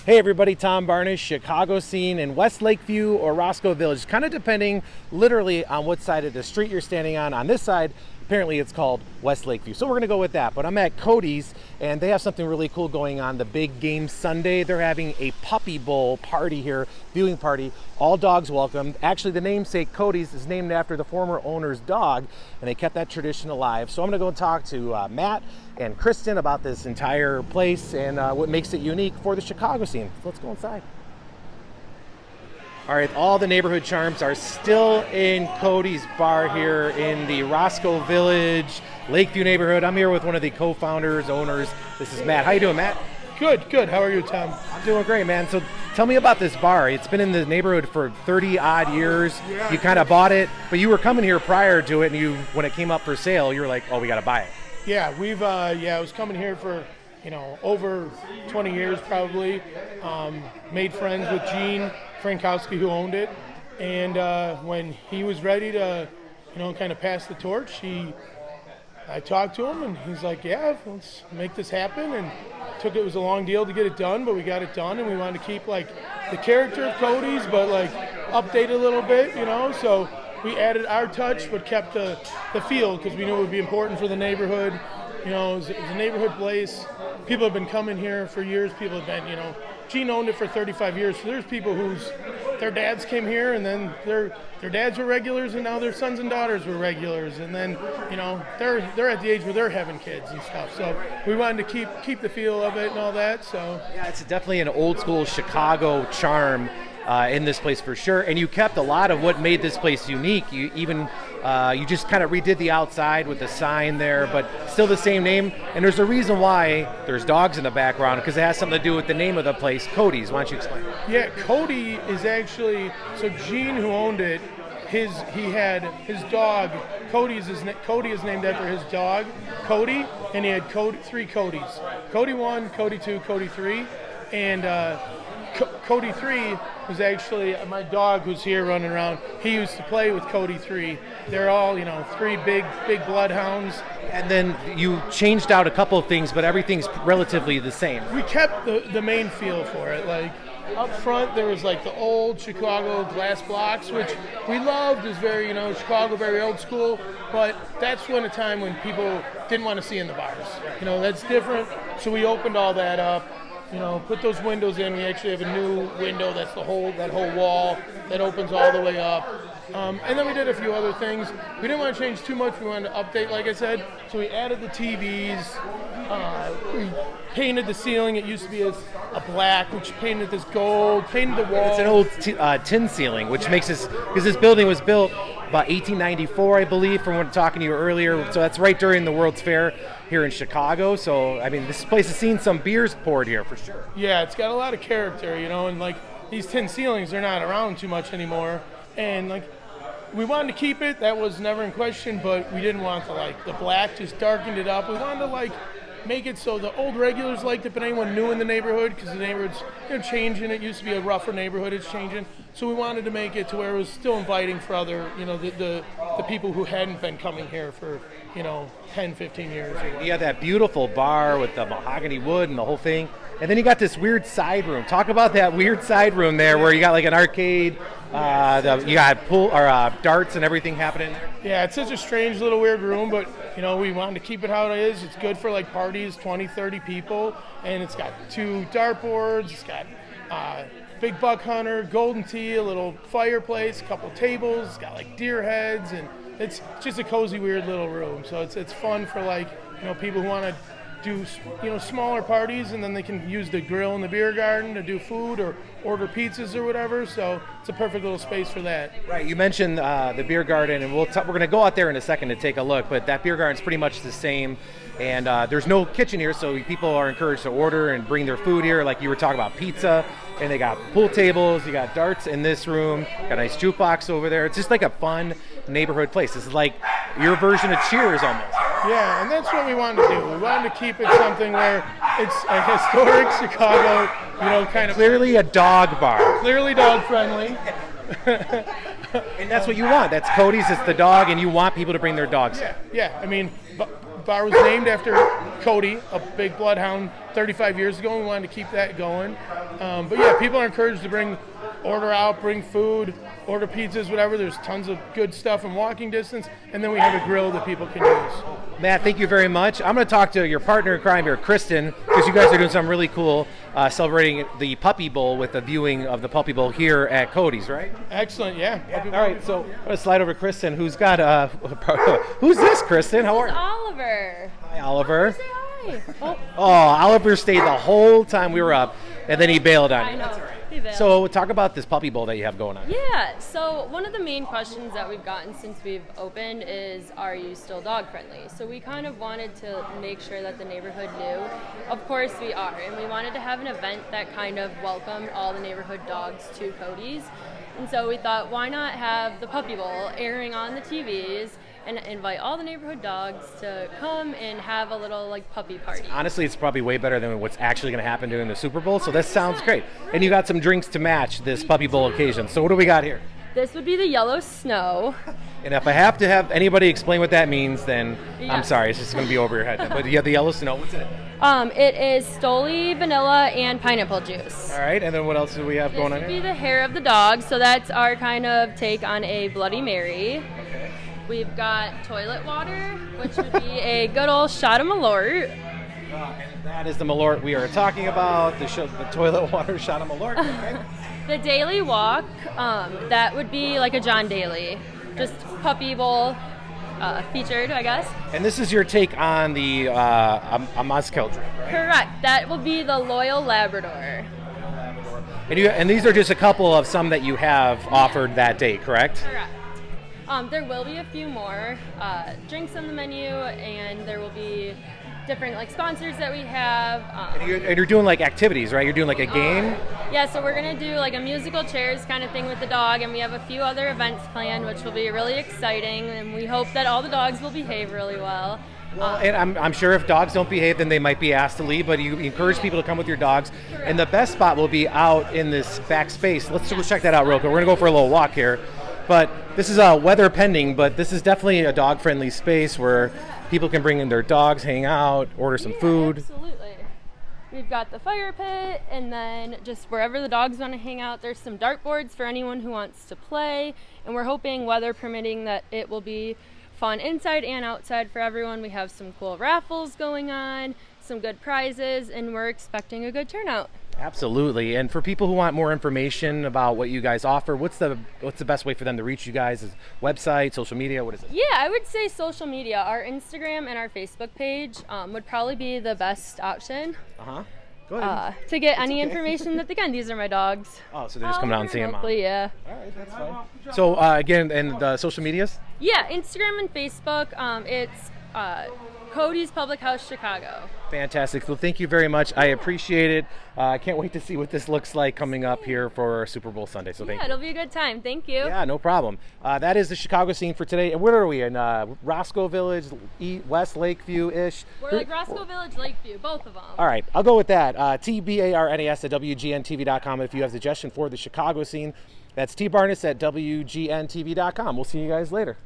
Hey everybody, Tom Barnish, Chicago scene in West Lakeview or Roscoe Village, kind of depending literally on what side of the street you're standing on. On this side, apparently it's called West Lakeview. So we're gonna go with that, but I'm at Cody's and they have something really cool going on. The big game Sunday, they're having a puppy bowl party here, viewing party, all dogs welcome. Actually, the namesake Cody's is named after the former owner's dog and they kept that tradition alive. So I'm gonna go and talk to Matt and Kristen about this entire place and what makes it unique for the Chicago scene. So let's go inside. All right, all the neighborhood charms are still in Cody's bar here in the Roscoe Village, Lakeview neighborhood. I'm here with one of the co-founders, owners. This is Matt. How you doing, Matt? Good. How are you, Tom? I'm doing great, man. So tell me about this bar. It's been in the neighborhood for 30 odd years. Yeah. You kind of bought it, but you were coming here prior to it, and when it came up for sale, you were like, oh, we got to buy it. Yeah, I was coming here for, over 20 years probably. Made friends with Gene Frankowski, who owned it. And when he was ready to, kind of pass the torch, I talked to him and he's like, yeah, let's make this happen. And it was a long deal to get it done, but we got it done and we wanted to keep like the character of Cody's, but like update a little bit, so we added our touch, but kept the feel because we knew it would be important for the neighborhood. It was a neighborhood place. People have been coming here for years. People have been, Gene owned it for 35 years. So there's people their dads came here and then their dads were regulars and now their sons and daughters were regulars. And then, they're at the age where they're having kids and stuff. So we wanted to keep the feel of it and all that. So yeah, it's definitely an old school Chicago charm in this place for sure, and you kept a lot of what made this place unique. You just kind of redid the outside with the sign there, but still the same name. And there's a reason why there's dogs in the background because it has something to do with the name of the place, Cody's. Why don't you explain? Yeah, Cody is actually Gene, who owned it. He had his dog. Cody is named after his dog, Cody, and he had three Codys. Cody 1, Cody 2, Cody 3, and Cody 3 was actually my dog who's here running around. He used to play with Cody 3. They're all, three big bloodhounds. And then you changed out a couple of things, but everything's relatively the same. We kept the main feel for it. Like up front, there was like the old Chicago glass blocks, which we loved. It was very, Chicago, very old school. But that's a time when people didn't want to see in the bars. That's different. So we opened all that up. Put those windows in. We actually have a new window that's that whole wall that opens all the way up. And then we did a few other things. We didn't want to change too much. We wanted to update, like I said. So we added the TVs. We painted the ceiling. It used to be a black, which painted this gold. Painted the wall. It's an old tin ceiling, which makes this, because this building was built about 1894, I believe, from when talking to you earlier. So that's right during the World's Fair here in Chicago. So, I mean, this place has seen some beers poured here for sure. Yeah, it's got a lot of character, and like these tin ceilings, they're not around too much anymore. And like, we wanted to keep it. That was never in question, but we didn't want to the black just darkened it up. We wanted to make it so the old regulars liked it, but anyone new in the neighborhood, because the neighborhood's changing. It used to be a rougher neighborhood. It's changing. So we wanted to make it to where it was still inviting for other, the people who hadn't been coming here for, 10, 15 years. You have that beautiful bar with the mahogany wood and the whole thing. And then you got this weird side room. Talk about that weird side room there where you got like an arcade, you got pool or darts and everything happening there. Yeah, it's such a strange little weird room, but we wanted to keep it how it is. It's good for parties, 20, 30 people, and it's got 2 dartboards. It's got big buck hunter, golden tea, a little fireplace, a couple tables. It's got deer heads, and it's just a cozy, weird little room. So it's fun for people who want to do smaller parties, and then they can use the grill in the beer garden to do food or order pizzas or whatever. So it's a perfect little space for that. Right. You mentioned the beer garden, and we're going to go out there in a second to take a look. But that beer garden's pretty much the same. And there's no kitchen here, so people are encouraged to order and bring their food here. Like you were talking about pizza, and they got pool tables, you got darts in this room, got a nice jukebox over there. It's just like a fun neighborhood place. This is like your version of Cheers almost. Yeah, and that's what we wanted to do. We wanted to keep it something where it's a historic Chicago, kind of... Clearly a dog bar. Clearly dog friendly. And that's what you want. That's Cody's. It's the dog, and you want people to bring their dogs. Yeah. I mean, bar was named after Cody, a big bloodhound, 35 years ago. We wanted to keep that going. But yeah, people are encouraged to order out, bring food, order pizzas, whatever. There's tons of good stuff in walking distance. And then we have a grill that people can use. Matt, thank you very much. I'm going to talk to your partner in crime here, Kristen, because you guys are doing something really cool, celebrating the Puppy Bowl with a viewing of the Puppy Bowl here at Cody's, right? Excellent, yeah. All right, so I'm going to slide over to Kristen, who's got who's this, Kristen? How are you? Oliver. Hi, Oliver. Say hi. Oh, Oliver stayed the whole time we were up, and then he bailed on I you. know. He bailed. So talk about this Puppy Bowl that you have going on. Yeah, so one of the main questions that we've gotten since we've opened is, are you still dog friendly? So we kind of wanted to make sure that the neighborhood knew. Of course we are, and we wanted to have an event that kind of welcomed all the neighborhood dogs to Cody's. And so we thought, why not have the Puppy Bowl airing on the TVs and invite all the neighborhood dogs to come and have a little like puppy party. Honestly, it's probably way better than what's actually going to happen during the Super Bowl, so this sounds great. And you got some drinks to match this Puppy Bowl occasion. So what do we got here? This would be the yellow snow. And if I have to have anybody explain what that means, then Yeah. I'm sorry, it's just going to be over your head. But you have the yellow snow. What's in it? It is Stoli, vanilla, and pineapple juice. All right, and then what else do we have This going on would here? be the hair of the dog, so that's our kind of take on a Bloody Mary. We've got toilet water, which would be a good old shot of Malort. And that is the Malort we are talking about, the toilet water shot of Malort. Okay. The daily walk, that would be like a John Daly, just Puppy Bowl featured, I guess. And this is your take on the a Moscow drink, right? Correct. That will be the Loyal Labrador. And these are just a couple of some that you have offered that day, correct? Correct. There will be a few more drinks on the menu, and there will be different like sponsors that we have. And you're doing like activities, right? You're doing like a game? Yeah, so we're gonna do like a musical chairs kind of thing with the dog, and we have a few other events planned, which will be really exciting, and we hope that all the dogs will behave really well. And I'm sure if dogs don't behave, then they might be asked to leave, but you encourage people to come with your dogs. Correct. And the best spot will be out in this back space. Let's check that out real quick. We're going to go for a little walk here. But this is weather pending, but this is definitely a dog-friendly space where people can bring in their dogs, hang out, order some food. Absolutely. We've got the fire pit, and then just wherever the dogs want to hang out, there's some dartboards for anyone who wants to play. And we're hoping, weather permitting, that it will be fun inside and outside for everyone. We have some cool raffles going on, some good prizes, and we're expecting a good turnout. Absolutely. And for people who want more information about what you guys offer, what's the best way for them to reach you guys? Is website, social media, what is it? Yeah, I would say social media. Our Instagram and our Facebook page would probably be the best option Go ahead. to get any information that, again, these are my dogs. Oh, so they just come down and see them. Remotely, yeah. All right, that's fine. So again, and the social medias? Yeah, Instagram and Facebook. It's Cody's Public House Chicago. Fantastic. So thank you very much. I appreciate it. I can't wait to see what this looks like coming up here for Super Bowl Sunday. So thank you. It'll be a good time. Thank you. Yeah, no problem. That is the Chicago scene for today. And where are we? In Roscoe Village, West Lakeview-ish? We're like Roscoe Village, Lakeview, both of them. All right, I'll go with that. TBARNAS at WGNTV.com if you have a suggestion for the Chicago scene. That's tbarness at WGNTV.com. We'll see you guys later.